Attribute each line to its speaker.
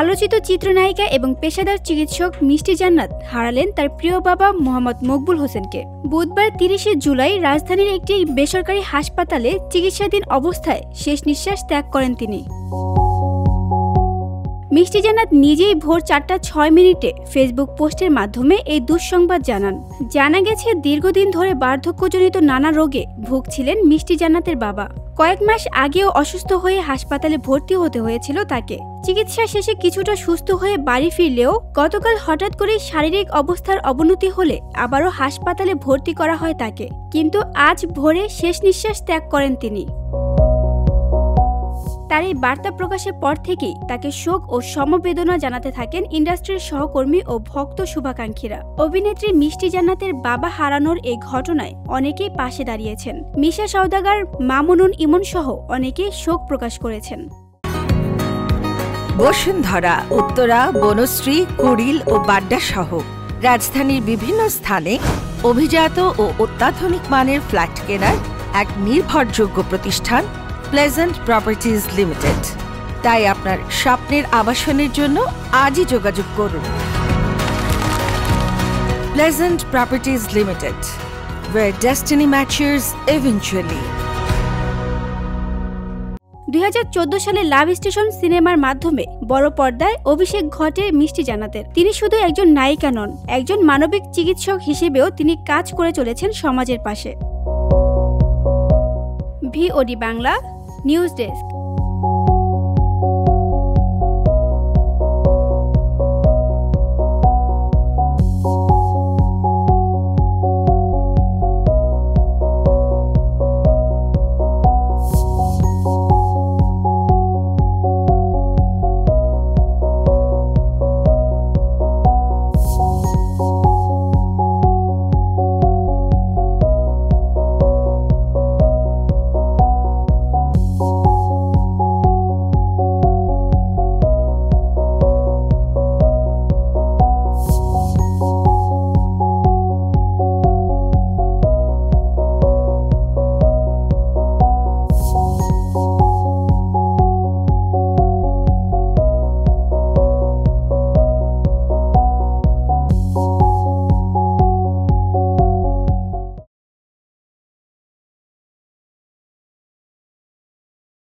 Speaker 1: আলোচিত চিত্রনায়িকা এবং পেশাদার চিকিৎসক মিষ্টি জান্নাত হারালেন তার প্রিয় বাবা মোহাম্মদ মকবুল হোসেনকে। বুধবার ৩০শে জুলাই রাজধানীর একটি বেসরকারি হাসপাতালে চিকিৎসাধীন অবস্থায় শেষ নিঃশ্বাস ত্যাগ করেন তিনি। মিষ্টি জান্নাত নিজেই ভোর ৪টা ৬ মিনিটে ফেসবুক পোস্টের মাধ্যমে এই দুঃসংবাদ জানান। জানা গেছে, দীর্ঘদিন ধরে বার্ধক্যজনিত নানা রোগে ভুগছিলেন মিষ্টি জান্নাতের বাবা। কয়েক মাস আগেও অসুস্থ হয়ে হাসপাতালে ভর্তি হতে হয়েছিল তাকে। চিকিৎসা শেষে কিছুটা সুস্থ হয়ে বাড়ি ফিরলেও গতকাল হঠাৎ করে শারীরিক অবস্থার অবনতি হলে আবারও হাসপাতালে ভর্তি করা হয় তাকে। কিন্তু আজ ভোরে শেষ নিঃশ্বাস ত্যাগ করেন তিনি। তার এই বার্তা প্রকাশের পর থেকেই তাকে শোক ও সমবেদনা জানাতে থাকেন ইন্ডাস্ট্রির সহকর্মী ও ভক্ত শুভাকাঙ্ক্ষীরা। অভিনেত্রী মিষ্টি জান্নাতের বাবা হারানোর এই ঘটনায় অনেকেই পাশে দাঁড়িয়েছেন। মিশা সওদাগর, মামুনুন ইমন সহ অনেকেই শোক প্রকাশ করেছেন।
Speaker 2: বসুন্ধরা, উত্তরা, বনশ্রী, কুড়িল ও বাড্ডা সহ রাজধানীর বিভিন্ন স্থানে অভিজাত ও অত্যাধুনিক মানের ফ্ল্যাট কেনার এক নির্ভরযোগ্য প্রতিষ্ঠান প্লেজেন্ট প্রপার্টিজ লিমিটেড। তাই আপনার স্বপ্নের আবাসনের জন্য আজই যোগাযোগ করুন। Pleasant properties limited, where destiny matches eventually।
Speaker 1: ২০১৪ সালে লাভ স্টেশন সিনেমার মাধ্যমে বড় পর্দায় অভিষেক ঘটে মিষ্টি জান্নাতের। তিনি শুধু একজন নায়িকা নন, একজন মানবিক চিকিৎসক হিসেবেও তিনি কাজ করে চলেছেন সমাজের পাশে। VOD Bangla news desk.